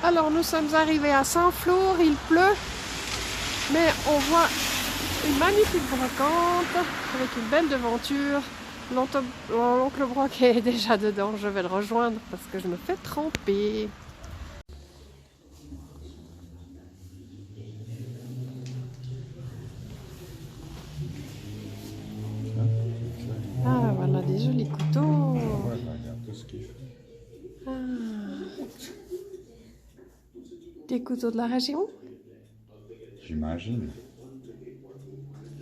Alors nous sommes arrivés à Saint-Flour, il pleut, mais on voit une magnifique brocante avec une belle devanture. L'oncle Broc est déjà dedans, je vais le rejoindre parce que je me fais tremper. Ah voilà des jolis couteaux. Ouais, regarde tout ce qu'il fait. Des couteaux de la région. J'imagine.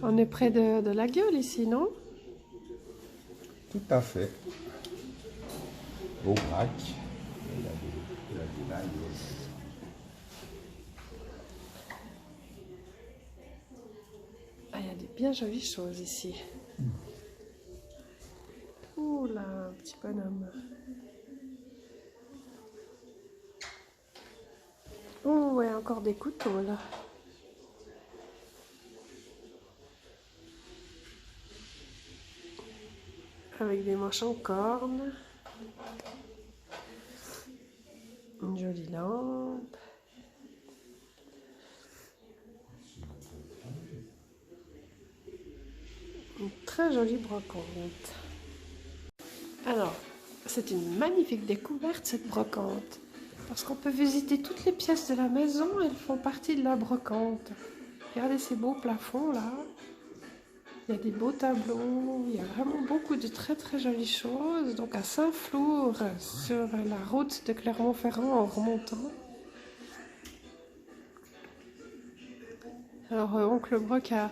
On est près de la Gueule ici, non? Tout à fait. Au Brac. Il a des lagues. Ah, il y a des bien jolies choses ici. Ouh là, un petit bonhomme. Oh ouais, encore des couteaux là. Avec des manches en corne. Une jolie lampe. Une très jolie brocante. Alors, c'est une magnifique découverte cette brocante. Parce qu'on peut visiter toutes les pièces de la maison, elles font partie de la brocante. Regardez ces beaux plafonds là. Il y a des beaux tableaux, il y a vraiment beaucoup de très très jolies choses. Donc à Saint-Flour, sur la route de Clermont-Ferrand en remontant. Alors oncle Broc a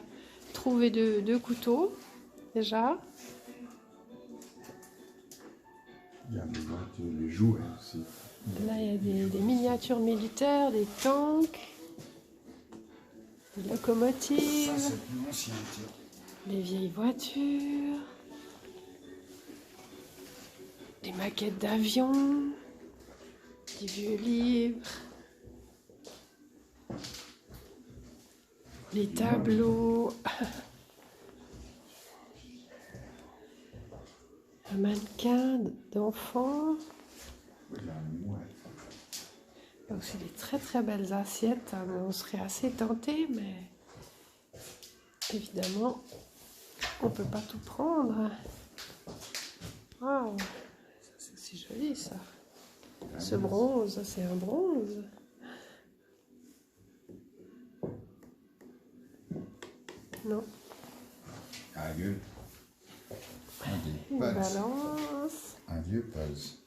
trouvé deux couteaux déjà. Il y a des voitures, des jouets aussi. Là il y a des miniatures militaires, des tanks, des locomotives, Ça c'est plus ancien, tiens. des vieilles voitures, des maquettes d'avions, des vieux livres, les tableaux, un mannequin d'enfant. Il y a une mouette. Il y a aussi des très très belles assiettes. On serait assez tenté, mais évidemment, on ne peut pas tout prendre. Waouh, ça c'est aussi joli ça. Ce bronze, c'est un bronze. Non. Un vieux. Une balance. Un vieux puzzle.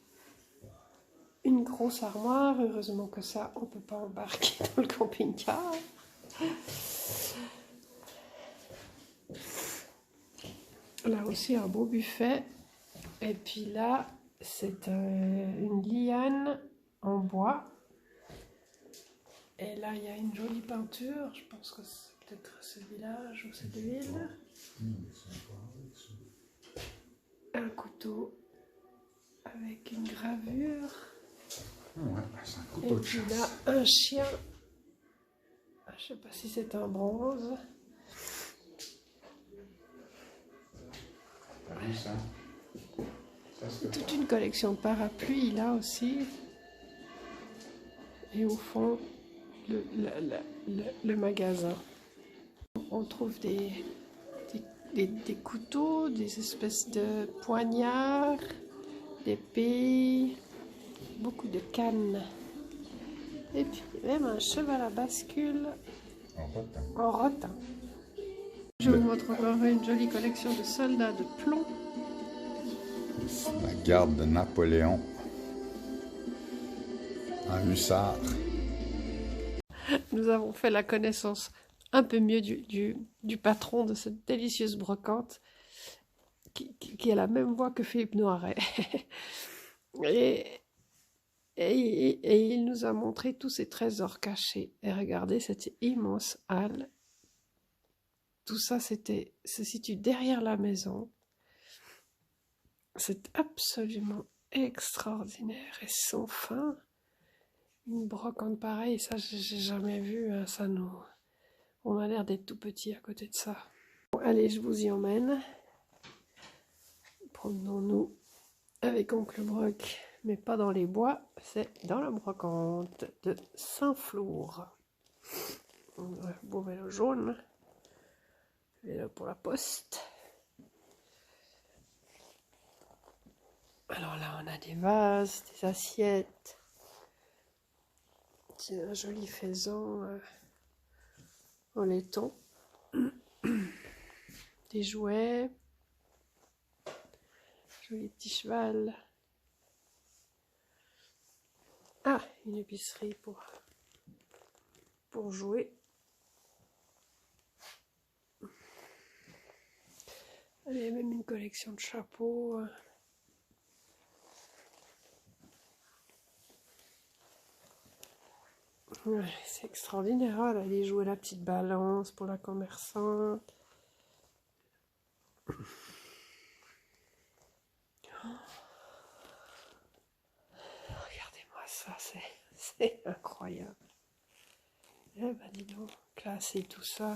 Une grosse armoire. Heureusement que ça, on ne peut pas embarquer dans le camping-car. Là aussi, un beau buffet. Et puis là, c'est une liane en bois. Et là, il y a une jolie peinture. Je pense que c'est peut-être ce village ou cette ville. Un couteau avec une gravure. Ouais, c'est un Et couteau de puis chasse. là, un chien. Je ne sais pas si c'est un bronze. T'as vu ça? Ça c'est Toute une collection de parapluies là aussi. Et au fond, le magasin. On trouve des couteaux, des espèces de poignards, d'épées, beaucoup de cannes. Et puis même un cheval à bascule en rotin. en rotin. Je vous montre encore une jolie collection de soldats de plomb. La garde de Napoléon. Un hussard. Nous avons fait la connaissance un peu mieux du patron de cette délicieuse brocante qui a la même voix que Philippe Noiret. et il nous a montré tous ces trésors cachés. Et regardez cette immense halle. Tout ça se situe derrière la maison. C'est absolument extraordinaire et sans fin. Une brocante pareille, ça j'ai jamais vu. Hein, ça nous, on a l'air d'être tout petit à côté de ça. Bon, allez, je vous y emmène. Promenons-nous avec oncle Broc mais pas dans les bois, c'est dans la brocante de Saint-Flour. Beau vélo jaune, vélo pour la poste. Alors là, on a des vases, des assiettes. Tiens, un joli faisan en laiton. Des jouets. Joli petit cheval. Ah, une épicerie pour jouer. Il y a même une collection de chapeaux. Ouais, c'est extraordinaire. Elle allait jouer la petite balance pour la commerçante. Regardez-moi ça, c'est incroyable. Eh ben dis donc, classer tout ça.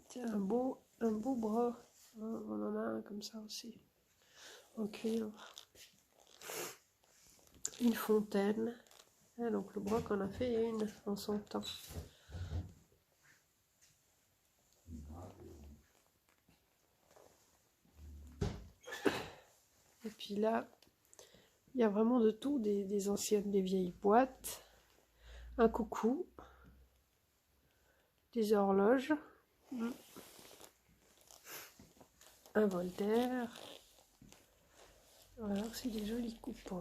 Tiens, un beau bras. On en a un comme ça aussi, en cuivre. Une fontaine. Ah, donc le broc en a fait une en son temps. Et puis là, il y a vraiment de tout, des anciennes, des vieilles boîtes, un coucou, des horloges, un Voltaire. Voilà aussi des jolies coupes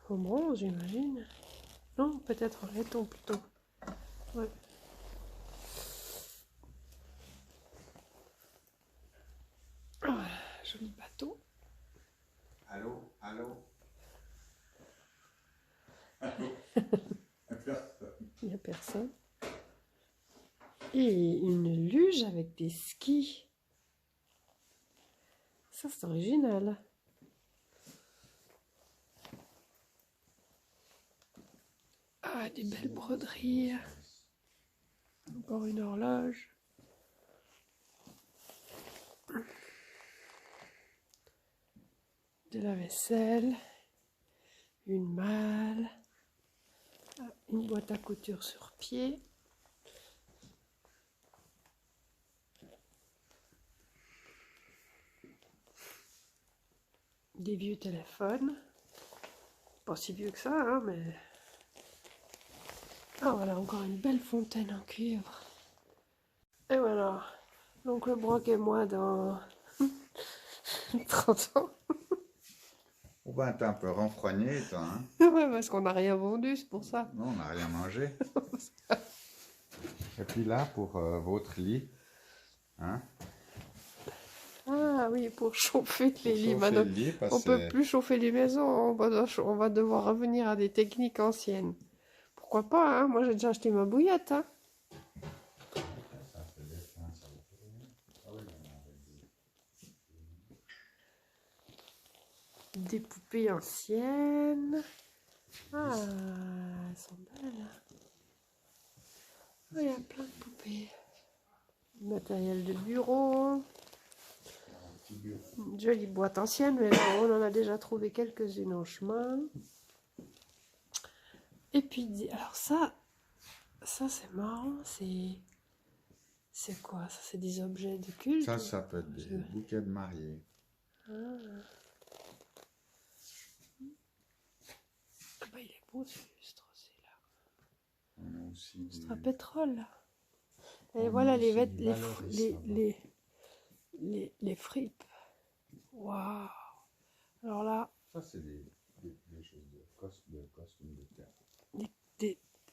en bronze, j'imagine. Non, peut-être en laiton plutôt. Ouais. Voilà, joli bateau. Allô? Allô? Il n'y a personne. Et une luge avec des skis. Ça, c'est original. Ah, des belles broderies. Encore une horloge. De la vaisselle. Une malle. Une boîte à couture sur pied. Des vieux téléphones. Pas si vieux que ça, hein, mais... Ah, voilà, encore une belle fontaine en cuivre. Et voilà. Donc le broc et moi dans 30 ans. Oh ben, t'es un peu renfrogné, toi, hein? Ouais, parce qu'on n'a rien vendu, c'est pour ça. Non, on n'a rien mangé. Et puis là, pour votre lit, hein? Ah oui, pour chauffer les lits. Chauffer Maintenant, le lit, parce on peut que- plus chauffer les maisons, on va devoir revenir à des techniques anciennes. Pourquoi pas, hein? Moi j'ai déjà acheté ma bouillette, hein. Des poupées anciennes. Ah, elles sont belles. Ah, il y a plein de poupées. Du matériel de bureau. Une jolie boîte ancienne, mais on en a déjà trouvé quelques-unes en chemin. Et puis, alors ça c'est marrant, c'est quoi? Ça, c'est des objets de culte? Ça peut être des bouquets de mariés. Ah. Ah bah, il est beau ce lustre aussi, là. On a aussi Lustre du... à pétrole. Et On a voilà aussi les, du les, Valoris, les fripes. Waouh! Alors là, Ça, c'est des choses de costumes de théâtre.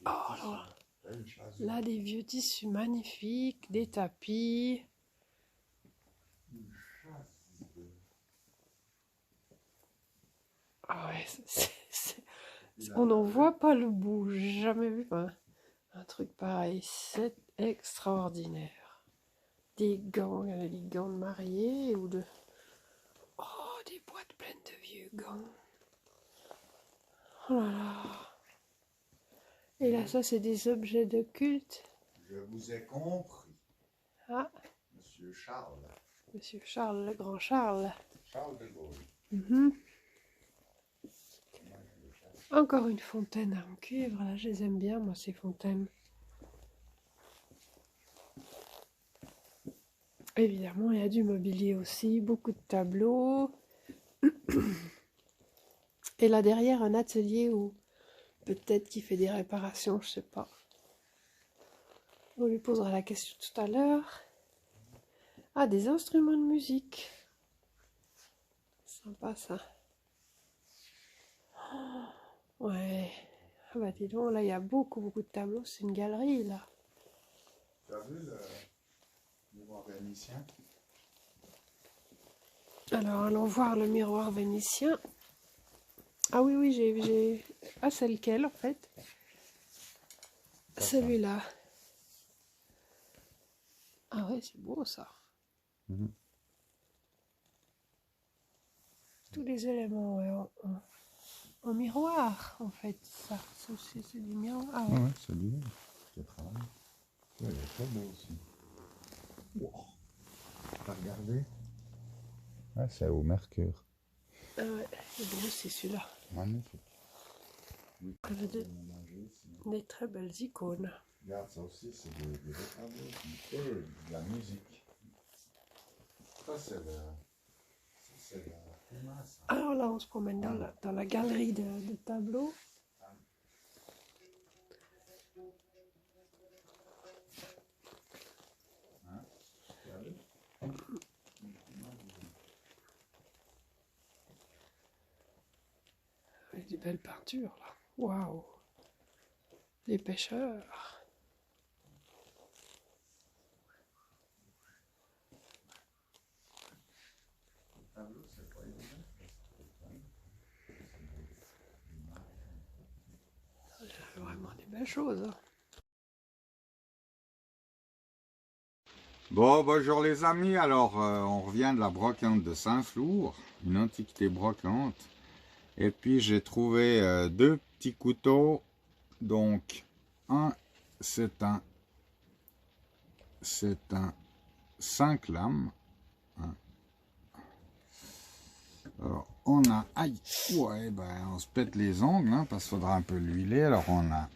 oh, alors là, des vieux tissus magnifiques, des tapis. Ah ouais, on n'en voit pas le bout. J'ai jamais vu un truc pareil. C'est extraordinaire. Des gants, il y a des gants de mariée ou de... Oh, des boîtes pleines de vieux gants. Oh là là. Et là, ça, c'est des objets de culte. Je vous ai compris. Ah, Monsieur Charles. Monsieur Charles, le grand Charles. Charles de Gaulle. Mhm. Encore une fontaine en cuivre, là je les aime bien moi ces fontaines. Évidemment il y a du mobilier aussi, beaucoup de tableaux. Et là derrière un atelier où peut-être qu'il fait des réparations, je sais pas. On lui posera la question tout à l'heure. Ah, des instruments de musique. Sympa ça. Ouais. Ah bah dis donc, là il y a beaucoup de tableaux, c'est une galerie là. Tu as vu le miroir vénitien? Alors allons voir le miroir vénitien. Ah oui, j'ai... Ah c'est lequel en fait? Celui-là. Ah ouais, c'est beau ça. Tous les éléments ouais, en miroir en fait, ça. C'est du miroir. Ah ouais. Ouais, c'est lui qui travaille. Ouais, il est très beau aussi. Wow. T'as regardé? Ouais, c'est au mercure. Ah ouais, c'est beau c'est celui-là. Magnifique. Oui, Des très belles icônes. regarde, ça aussi, c'est des tableaux. Et de la musique. Ça, c'est la primace. Alors là, on se promène dans la galerie de tableaux. Avec des belles peintures là. Waouh! Les pêcheurs. Vraiment des belles choses. Hein. Bon, bonjour les amis, alors on revient de la brocante de Saint-Flour, une antiquité brocante. Et puis j'ai trouvé deux petits couteaux, donc un c'est un 5 lames. Hein. Alors on a, aïe, ouais, ben on se pète les ongles, hein, parce qu'il faudra un peu l'huiler. Alors on a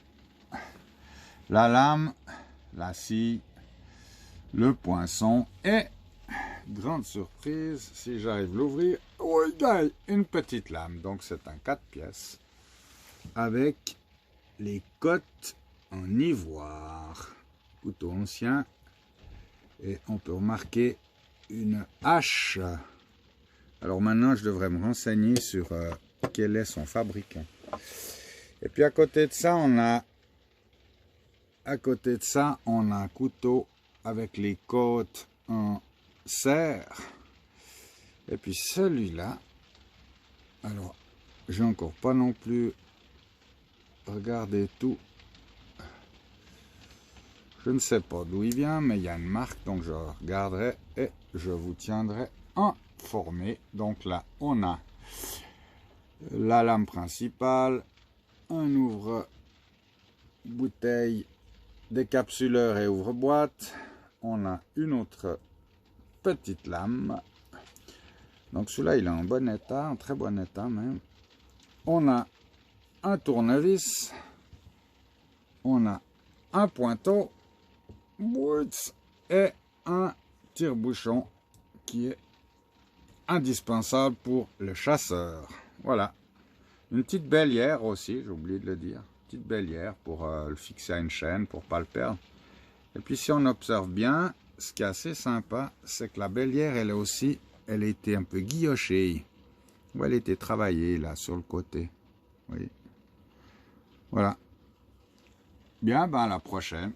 la lame, la scie, le poinçon et, grande surprise, si j'arrive à l'ouvrir, oui, une petite lame. Donc c'est un 4 pièces avec les côtes en ivoire, couteau ancien, et on peut remarquer une hache. Alors maintenant je devrais me renseigner sur quel est son fabricant. Et puis à côté de ça on a un couteau avec les côtes en serre. Et puis celui-là, alors j'ai encore pas non plus regardé tout. Je ne sais pas d'où il vient, mais il y a une marque, donc je regarderai et je vous tiendrai informé. Donc là, on a la lame principale, un ouvre-bouteille, décapsuleur et ouvre-boîte. On a une autre petite lame. Donc celui-là, il est en bon état, en très bon état même. On a un tournevis. On a un pointeau. Et un tire-bouchon qui est indispensable pour le chasseur. Voilà. Une petite bélière aussi, j'ai oublié de le dire. Petite bélière pour le fixer à une chaîne, pour ne pas le perdre. Et puis si on observe bien, ce qui est assez sympa, c'est que la bélière, elle a été un peu guillochée. Ou elle était travaillée là, sur le côté. Oui. Voilà. Bien, ben à la prochaine.